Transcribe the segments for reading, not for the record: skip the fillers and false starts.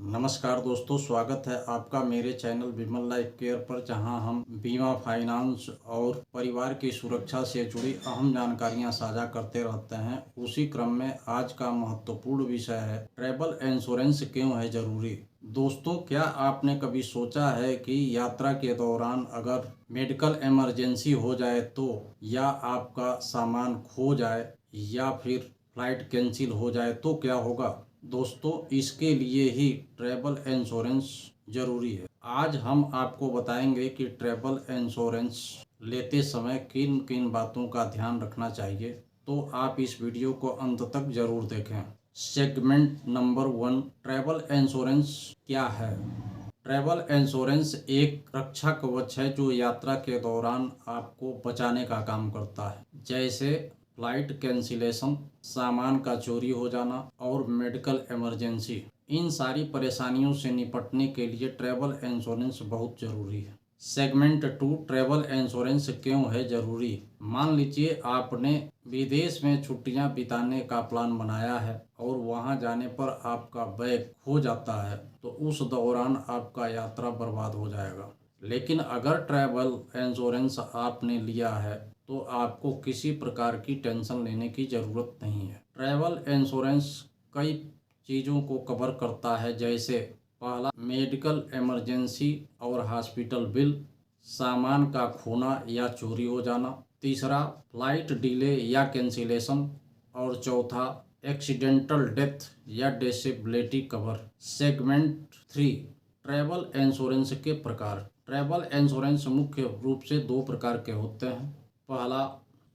नमस्कार दोस्तों, स्वागत है आपका मेरे चैनल विमल लाइफ केयर पर, जहां हम बीमा, फाइनेंस और परिवार की सुरक्षा से जुड़ी अहम जानकारियां साझा करते रहते हैं। उसी क्रम में आज का महत्वपूर्ण विषय है ट्रैवल इंश्योरेंस क्यों है जरूरी। दोस्तों, क्या आपने कभी सोचा है कि यात्रा के दौरान अगर मेडिकल इमरजेंसी हो जाए तो, या आपका सामान खो जाए या फिर फ्लाइट कैंसिल हो जाए तो क्या होगा। दोस्तों, इसके लिए ही ट्रैवल इंश्योरेंस जरूरी है। आज हम आपको बताएंगे कि ट्रैवल इंश्योरेंस लेते समय किन किन बातों का ध्यान रखना चाहिए, तो आप इस वीडियो को अंत तक जरूर देखें। सेगमेंट नंबर 1, ट्रैवल इंश्योरेंस क्या है। ट्रैवल इंश्योरेंस एक रक्षा कवच है जो यात्रा के दौरान आपको बचाने का काम करता है, जैसे फ्लाइट कैंसिलेशन, सामान का चोरी हो जाना और मेडिकल इमरजेंसी। इन सारी परेशानियों से निपटने के लिए ट्रैवल इंश्योरेंस बहुत जरूरी है। सेगमेंट 2, ट्रैवल इंश्योरेंस क्यों है जरूरी। मान लीजिए आपने विदेश में छुट्टियां बिताने का प्लान बनाया है और वहां जाने पर आपका बैग खो जाता है, तो उस दौरान आपका यात्रा बर्बाद हो जाएगा। लेकिन अगर ट्रैवल इंश्योरेंस आपने लिया है तो आपको किसी प्रकार की टेंशन लेने की ज़रूरत नहीं है। ट्रैवल इंश्योरेंस कई चीज़ों को कवर करता है, जैसे पहला, मेडिकल इमरजेंसी और हॉस्पिटल बिल, सामान का खोना या चोरी हो जाना। तीसरा, फ्लाइट डिले या कैंसिलेशन। और चौथा, एक्सीडेंटल डेथ या disability cover. Segment 3, travel insurance के प्रकार। ट्रैवल इंश्योरेंस मुख्य रूप से दो प्रकार के होते हैं। पहला,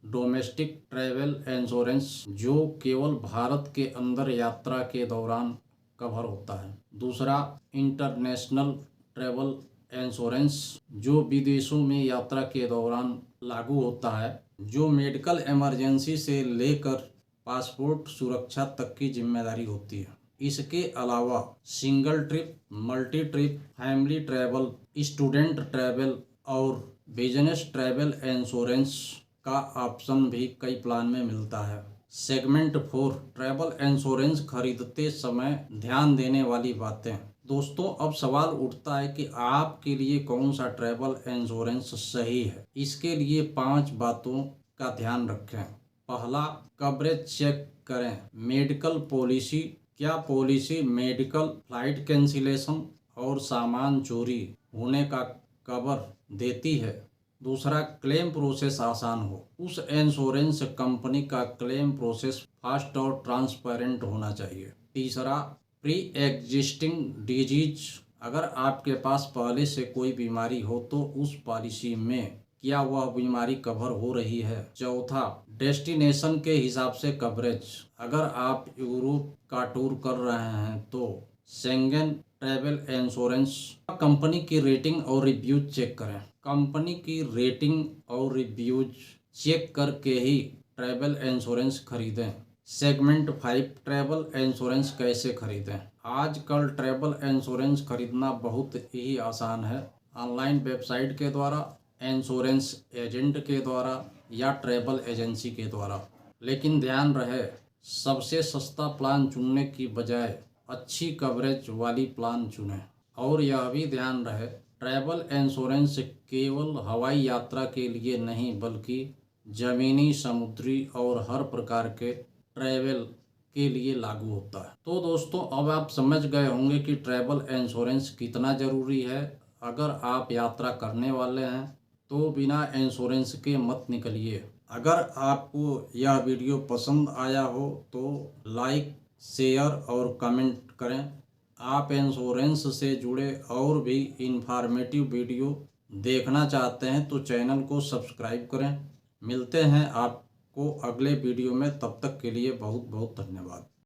डोमेस्टिक ट्रैवल इंश्योरेंस, जो केवल भारत के अंदर यात्रा के दौरान कवर होता है। दूसरा, इंटरनेशनल ट्रैवल इंश्योरेंस, जो विदेशों में यात्रा के दौरान लागू होता है, जो मेडिकल इमरजेंसी से लेकर पासपोर्ट सुरक्षा तक की जिम्मेदारी होती है। इसके अलावा single trip, multi trip, family travel, student travel और बिजनेस ट्रैवल इंश्योरेंस का ऑप्शन भी कई प्लान में मिलता है। सेगमेंट 4, ट्रैवल इंश्योरेंस खरीदते समय ध्यान देने वाली बातें। दोस्तों, अब सवाल उठता है कि आपके लिए कौन सा ट्रैवल इंश्योरेंस सही है। इसके लिए 5 बातों का ध्यान रखें। पहला, कवरेज चेक करें। मेडिकल पॉलिसी, क्या पॉलिसी मेडिकल, फ्लाइट कैंसिलेशन और सामान चोरी होने का कवर देती है। दूसरा, क्लेम प्रोसेस आसान हो। उस इंश्योरेंस कंपनी का क्लेम प्रोसेस फास्ट और ट्रांसपेरेंट होना चाहिए। तीसरा, प्री एग्जिस्टिंग डिजीज, अगर आपके पास पहले से कोई बीमारी हो तो उस पॉलिसी में क्या वह बीमारी कवर हो रही है। चौथा, डेस्टिनेशन के हिसाब से कवरेज, अगर आप यूरोप का टूर कर रहे हैं तो शेंगन ट्रैवल इंश्योरेंस। कंपनी की रेटिंग और रिव्यूज चेक करें। कंपनी की रेटिंग और रिव्यूज चेक करके ही ट्रैवल इंश्योरेंस खरीदें। सेगमेंट 5, ट्रैवल इंश्योरेंस कैसे खरीदें। आजकल ट्रैवल इंश्योरेंस खरीदना बहुत ही आसान है। ऑनलाइन वेबसाइट के द्वारा, इंश्योरेंस एजेंट के द्वारा या ट्रैवल एजेंसी के द्वारा। लेकिन ध्यान रहे, सबसे सस्ता प्लान चुनने की बजाय अच्छी कवरेज वाली प्लान चुनें। और यह भी ध्यान रहे, ट्रैवल इंश्योरेंस केवल हवाई यात्रा के लिए नहीं, बल्कि जमीनी, समुद्री और हर प्रकार के ट्रैवल के लिए लागू होता है। तो दोस्तों, अब आप समझ गए होंगे कि ट्रैवल इंश्योरेंस कितना ज़रूरी है। अगर आप यात्रा करने वाले हैं तो बिना इंश्योरेंस के मत निकलिए। अगर आपको यह वीडियो पसंद आया हो तो लाइक, शेयर और कमेंट करें। आप इंश्योरेंस से जुड़े और भी इंफॉर्मेटिव वीडियो देखना चाहते हैं तो चैनल को सब्सक्राइब करें। मिलते हैं आपको अगले वीडियो में, तब तक के लिए बहुत बहुत धन्यवाद।